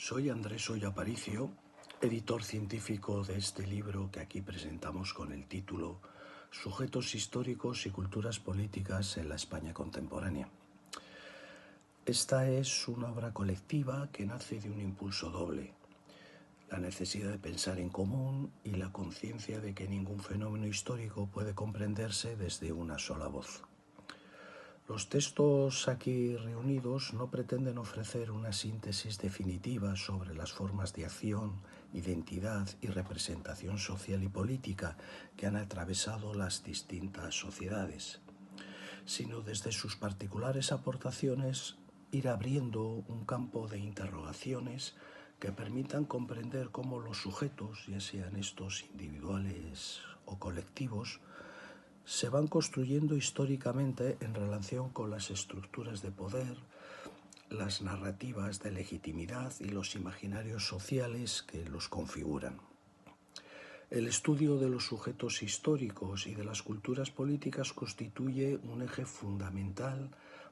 Soy Andrés Oya Aparicio, editor científico de este libro que aquí presentamos con el título Sujetos históricos y culturas políticas en la España contemporánea. Esta es una obra colectiva que nace de un impulso doble: la necesidad de pensar en común y la conciencia de que ningún fenómeno histórico puede comprenderse desde una sola voz. Los textos aquí reunidos no pretenden ofrecer una síntesis definitiva sobre las formas de acción, identidad y representación social y política que han atravesado las distintas sociedades, sino desde sus particulares aportaciones ir abriendo un campo de interrogaciones que permitan comprender cómo los sujetos, ya sean estos individuales o colectivos, se van construyendo históricamente en relación con las estructuras de poder, las narrativas de legitimidad y los imaginarios sociales que los configuran. El estudio de los sujetos históricos y de las culturas políticas constituye un eje fundamental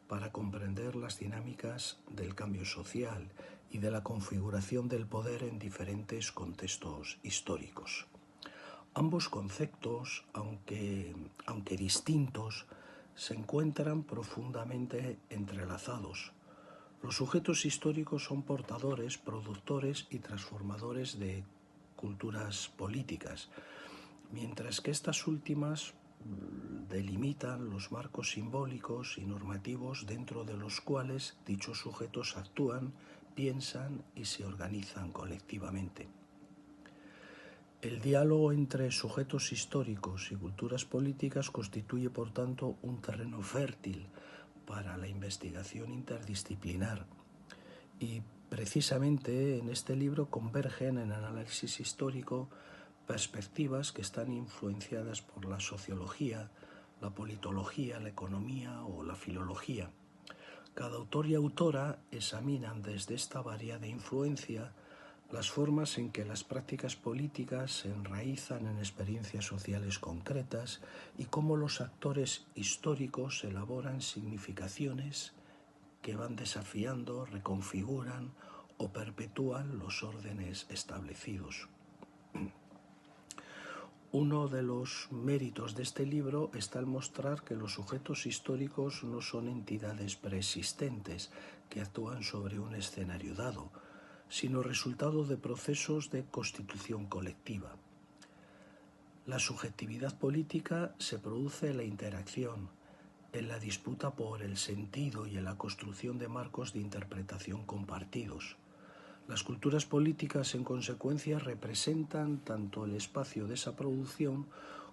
para comprender las dinámicas del cambio social y de la configuración del poder en diferentes contextos históricos. Ambos conceptos, aunque distintos, se encuentran profundamente entrelazados. Los sujetos históricos son portadores, productores y transformadores de culturas políticas, mientras que estas últimas delimitan los marcos simbólicos y normativos dentro de los cuales dichos sujetos actúan, piensan y se organizan colectivamente. El diálogo entre sujetos históricos y culturas políticas constituye, por tanto, un terreno fértil para la investigación interdisciplinar y precisamente en este libro convergen en el análisis histórico perspectivas que están influenciadas por la sociología, la politología, la economía o la filología. Cada autor y autora examinan desde esta variada influencia las formas en que las prácticas políticas se enraizan en experiencias sociales concretas y cómo los actores históricos elaboran significaciones que van desafiando, reconfiguran o perpetúan los órdenes establecidos. Uno de los méritos de este libro está en mostrar que los sujetos históricos no son entidades preexistentes que actúan sobre un escenario dado, sino resultado de procesos de constitución colectiva. La subjetividad política se produce en la interacción, en la disputa por el sentido y en la construcción de marcos de interpretación compartidos. Las culturas políticas, en consecuencia, representan tanto el espacio de esa producción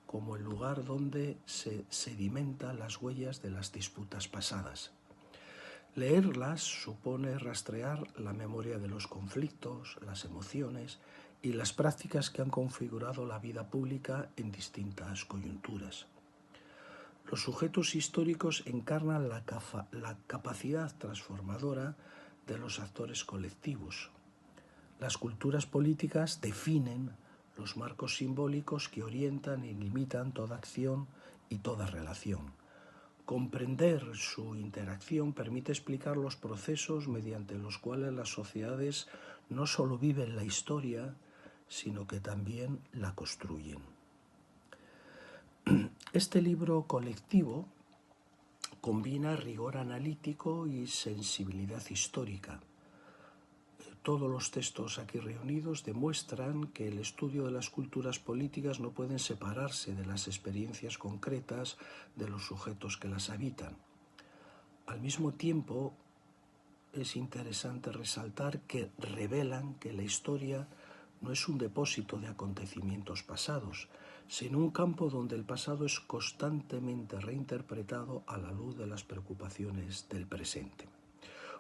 como el lugar donde se sedimentan las huellas de las disputas pasadas. Leerlas supone rastrear la memoria de los conflictos, las emociones y las prácticas que han configurado la vida pública en distintas coyunturas. Los sujetos históricos encarnan la capacidad transformadora de los actores colectivos. Las culturas políticas definen los marcos simbólicos que orientan y limitan toda acción y toda relación. Comprender su interacción permite explicar los procesos mediante los cuales las sociedades no solo viven la historia, sino que también la construyen. Este libro colectivo combina rigor analítico y sensibilidad histórica. Todos los textos aquí reunidos demuestran que el estudio de las culturas políticas no pueden separarse de las experiencias concretas de los sujetos que las habitan. Al mismo tiempo, es interesante resaltar que revelan que la historia no es un depósito de acontecimientos pasados, sino un campo donde el pasado es constantemente reinterpretado a la luz de las preocupaciones del presente.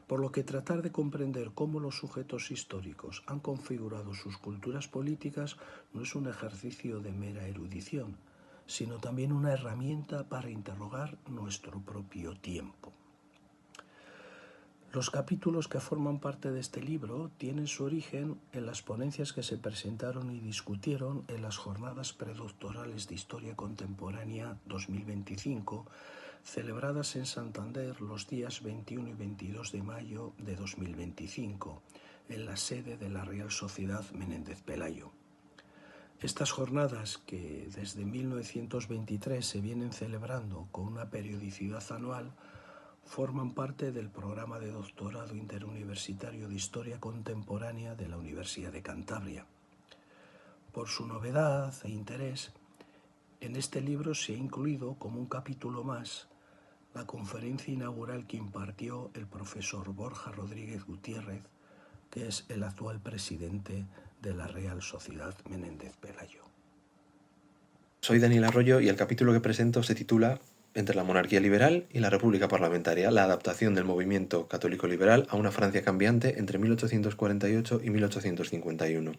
Por lo que tratar de comprender cómo los sujetos históricos han configurado sus culturas políticas no es un ejercicio de mera erudición, sino también una herramienta para interrogar nuestro propio tiempo. Los capítulos que forman parte de este libro tienen su origen en las ponencias que se presentaron y discutieron en las jornadas predoctorales de Historia Contemporánea 2025, celebradas en Santander los días 21 y 22 de mayo de 2025, en la sede de la Real Sociedad Menéndez Pelayo. Estas jornadas, que desde 1923 se vienen celebrando con una periodicidad anual, forman parte del programa de doctorado interuniversitario de Historia Contemporánea de la Universidad de Cantabria. Por su novedad e interés, en este libro se ha incluido como un capítulo más la conferencia inaugural que impartió el profesor Borja Rodríguez Gutiérrez, que es el actual presidente de la Real Sociedad Menéndez Pelayo. Soy Daniel Arroyo y el capítulo que presento se titula Entre la monarquía liberal y la república parlamentaria, la adaptación del movimiento católico liberal a una Francia cambiante entre 1848 y 1851.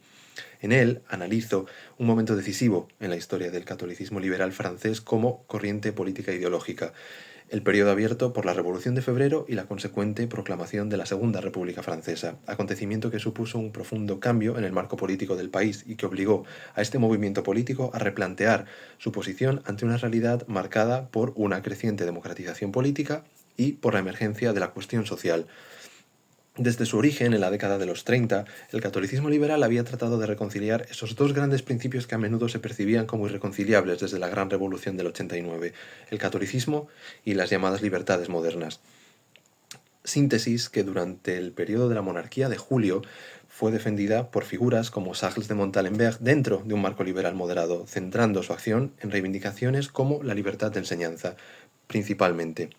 En él analizo un momento decisivo en la historia del catolicismo liberal francés como corriente política ideológica, el periodo abierto por la Revolución de Febrero y la consecuente proclamación de la Segunda República Francesa, acontecimiento que supuso un profundo cambio en el marco político del país y que obligó a este movimiento político a replantear su posición ante una realidad marcada por una creciente democratización política y por la emergencia de la cuestión social. Desde su origen, en la década de los 30, el catolicismo liberal había tratado de reconciliar esos dos grandes principios que a menudo se percibían como irreconciliables desde la Gran Revolución del 89, el catolicismo y las llamadas libertades modernas. Síntesis que durante el periodo de la monarquía de Julio fue defendida por figuras como Charles de Montalembert dentro de un marco liberal moderado, centrando su acción en reivindicaciones como la libertad de enseñanza, principalmente.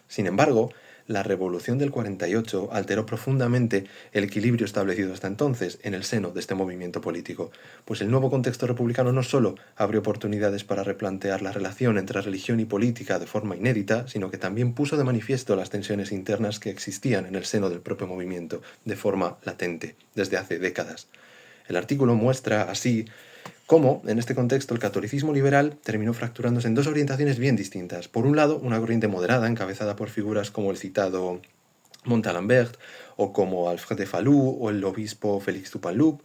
Sin embargo, la Revolución del 48 alteró profundamente el equilibrio establecido hasta entonces en el seno de este movimiento político, pues el nuevo contexto republicano no solo abrió oportunidades para replantear la relación entre religión y política de forma inédita, sino que también puso de manifiesto las tensiones internas que existían en el seno del propio movimiento, de forma latente, desde hace décadas. El artículo muestra así cómo, en este contexto, el catolicismo liberal terminó fracturándose en dos orientaciones bien distintas. Por un lado, una corriente moderada encabezada por figuras como el citado Montalembert o como Alfred de Falloux o el obispo Félix Tupanloup,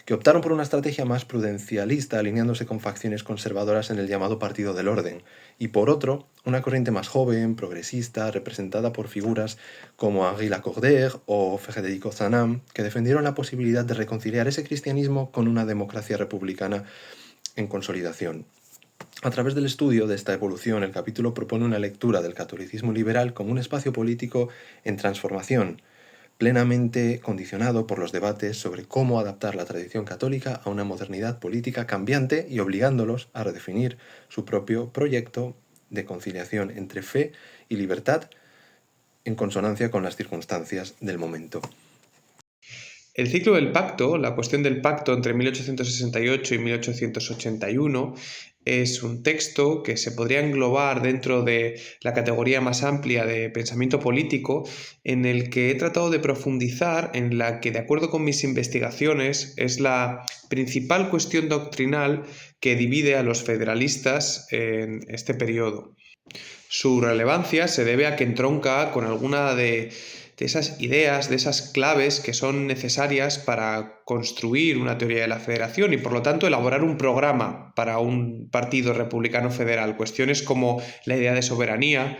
que optaron por una estrategia más prudencialista alineándose con facciones conservadoras en el llamado Partido del Orden, y por otro, una corriente más joven, progresista, representada por figuras como Henri Lacordaire o Federico Zanam, que defendieron la posibilidad de reconciliar ese cristianismo con una democracia republicana en consolidación. A través del estudio de esta evolución, el capítulo propone una lectura del catolicismo liberal como un espacio político en transformación, plenamente condicionado por los debates sobre cómo adaptar la tradición católica a una modernidad política cambiante y obligándolos a redefinir su propio proyecto de conciliación entre fe y libertad en consonancia con las circunstancias del momento. El ciclo del pacto, la cuestión del pacto entre 1868 y 1881, es un texto que se podría englobar dentro de la categoría más amplia de pensamiento político, en el que he tratado de profundizar en la que, de acuerdo con mis investigaciones, es la principal cuestión doctrinal que divide a los federalistas en este periodo. Su relevancia se debe a que entronca con alguna de esas ideas, de esas claves que son necesarias para construir una teoría de la federación y, por lo tanto, elaborar un programa para un partido republicano federal. Cuestiones como la idea de soberanía,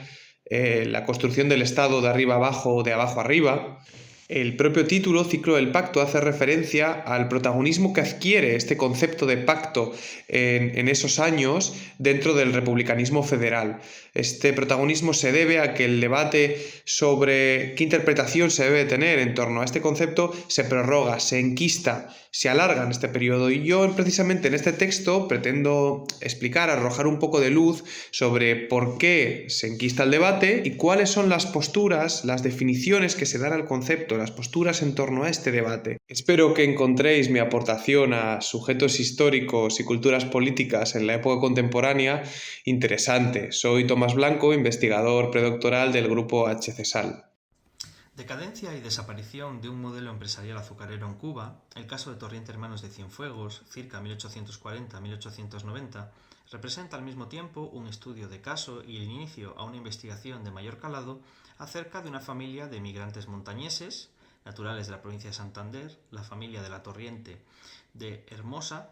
la construcción del Estado de arriba abajo o de abajo arriba. El propio título, Ciclo del Pacto, hace referencia al protagonismo que adquiere este concepto de pacto en esos años dentro del republicanismo federal. Este protagonismo se debe a que el debate sobre qué interpretación se debe tener en torno a este concepto se prorroga, se enquista, se alarga en este periodo. Y yo precisamente en este texto pretendo explicar, arrojar un poco de luz sobre por qué se enquista el debate y cuáles son las posturas, las definiciones que se dan al concepto, las posturas en torno a este debate. Espero que encontréis mi aportación a sujetos históricos y culturas políticas en la época contemporánea interesante. Soy Tomás Blanco, investigador predoctoral del grupo HCSAL. Decadencia y desaparición de un modelo empresarial azucarero en Cuba, el caso de Torriente Hermanos de Cienfuegos, circa 1840-1890, representa al mismo tiempo un estudio de caso y el inicio a una investigación de mayor calado acerca de una familia de emigrantes montañeses, naturales de la provincia de Santander, la familia de la Torriente de Hermosa,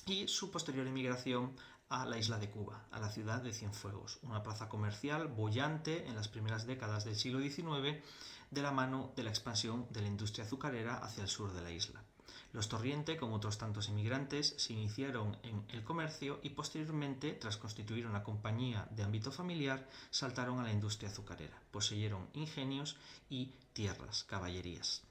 y su posterior emigración a la isla de Cuba, a la ciudad de Cienfuegos, una plaza comercial boyante en las primeras décadas del siglo XIX de la mano de la expansión de la industria azucarera hacia el sur de la isla. Los Torriente, como otros tantos inmigrantes, se iniciaron en el comercio y posteriormente, tras constituir una compañía de ámbito familiar, saltaron a la industria azucarera. Poseyeron ingenios y tierras, caballerías.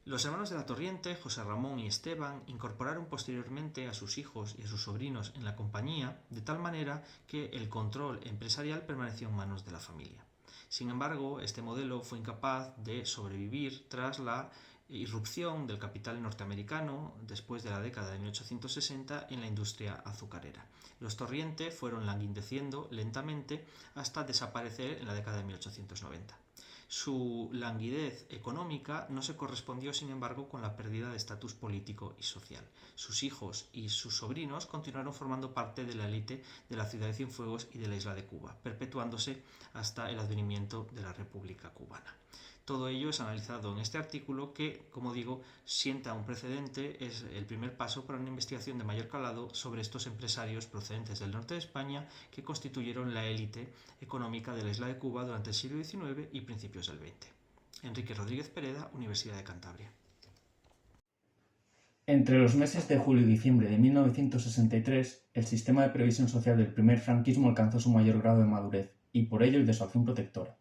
Los hermanos de la Torriente, José Ramón y Esteban, incorporaron posteriormente a sus hijos y a sus sobrinos en la compañía, de tal manera que el control empresarial permaneció en manos de la familia. Sin embargo, este modelo fue incapaz de sobrevivir tras la irrupción del capital norteamericano después de la década de 1860 en la industria azucarera. Los Torriente fueron languideciendo lentamente hasta desaparecer en la década de 1890. Su languidez económica no se correspondió, sin embargo, con la pérdida de estatus político y social. Sus hijos y sus sobrinos continuaron formando parte de la élite de la ciudad de Cienfuegos y de la isla de Cuba, perpetuándose hasta el advenimiento de la República Cubana. Todo ello es analizado en este artículo que, como digo, sienta un precedente, es el primer paso para una investigación de mayor calado sobre estos empresarios procedentes del norte de España que constituyeron la élite económica de la isla de Cuba durante el siglo XIX y principios del XX. Enrique Rodríguez Pereda, Universidad de Cantabria. Entre los meses de julio y diciembre de 1963, el sistema de previsión social del primer franquismo alcanzó su mayor grado de madurez y por ello el de su acción protectora.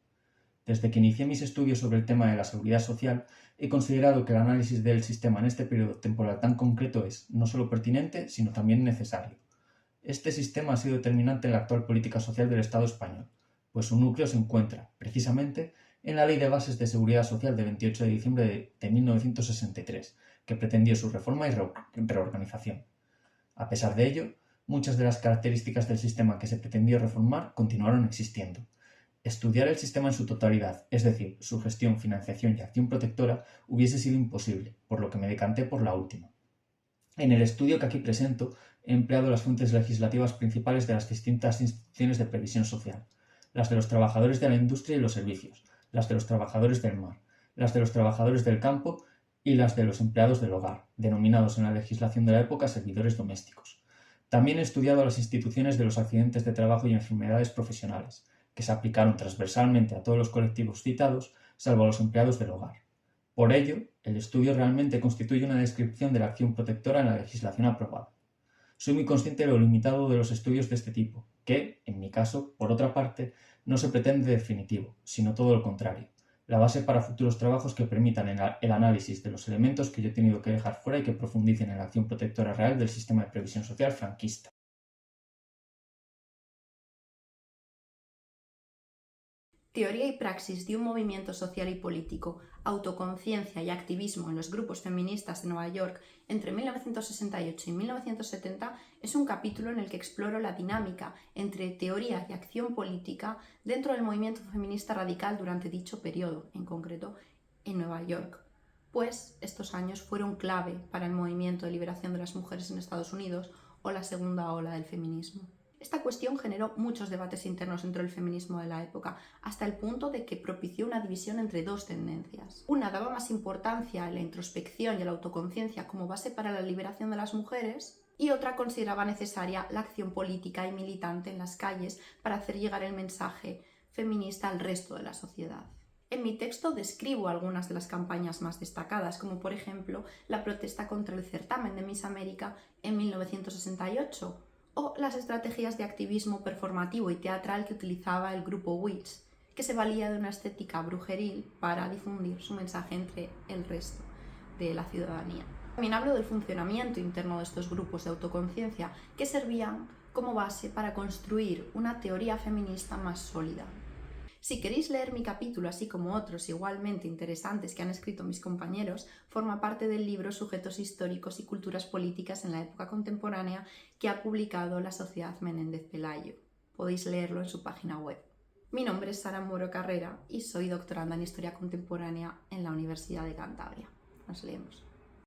Desde que inicié mis estudios sobre el tema de la seguridad social, he considerado que el análisis del sistema en este periodo temporal tan concreto es no solo pertinente, sino también necesario. Este sistema ha sido determinante en la actual política social del Estado español, pues su núcleo se encuentra, precisamente, en la Ley de Bases de Seguridad Social de 28 de diciembre de 1963, que pretendió su reforma y reorganización. A pesar de ello, muchas de las características del sistema que se pretendió reformar continuaron existiendo. Estudiar el sistema en su totalidad, es decir, su gestión, financiación y acción protectora, hubiese sido imposible, por lo que me decanté por la última. En el estudio que aquí presento, he empleado las fuentes legislativas principales de las distintas instituciones de previsión social, las de los trabajadores de la industria y los servicios, las de los trabajadores del mar, las de los trabajadores del campo y las de los empleados del hogar, denominados en la legislación de la época servidores domésticos. También he estudiado las instituciones de los accidentes de trabajo y enfermedades profesionales, que se aplicaron transversalmente a todos los colectivos citados, salvo a los empleados del hogar. Por ello, el estudio realmente constituye una descripción de la acción protectora en la legislación aprobada. Soy muy consciente de lo limitado de los estudios de este tipo, que, en mi caso, por otra parte, no se pretende definitivo, sino todo lo contrario, la base para futuros trabajos que permitan el análisis de los elementos que yo he tenido que dejar fuera y que profundicen en la acción protectora real del sistema de previsión social franquista. Teoría y praxis de un movimiento social y político, autoconciencia y activismo en los grupos feministas de Nueva York entre 1968 y 1970 es un capítulo en el que exploro la dinámica entre teoría y acción política dentro del movimiento feminista radical durante dicho periodo, en concreto en Nueva York, pues estos años fueron clave para el movimiento de liberación de las mujeres en Estados Unidos o la segunda ola del feminismo. Esta cuestión generó muchos debates internos dentro del feminismo de la época, hasta el punto de que propició una división entre dos tendencias. Una daba más importancia a la introspección y a la autoconciencia como base para la liberación de las mujeres, y otra consideraba necesaria la acción política y militante en las calles para hacer llegar el mensaje feminista al resto de la sociedad. En mi texto describo algunas de las campañas más destacadas, como por ejemplo la protesta contra el certamen de Miss América en 1968, o las estrategias de activismo performativo y teatral que utilizaba el grupo Witch, que se valía de una estética brujeril para difundir su mensaje entre el resto de la ciudadanía. También hablo del funcionamiento interno de estos grupos de autoconciencia que servían como base para construir una teoría feminista más sólida. Si queréis leer mi capítulo, así como otros igualmente interesantes que han escrito mis compañeros, forma parte del libro Sujetos históricos y culturas políticas en la época contemporánea que ha publicado la Sociedad Menéndez Pelayo. Podéis leerlo en su página web. Mi nombre es Sara Moro Carrera y soy doctoranda en Historia Contemporánea en la Universidad de Cantabria. Nos leemos.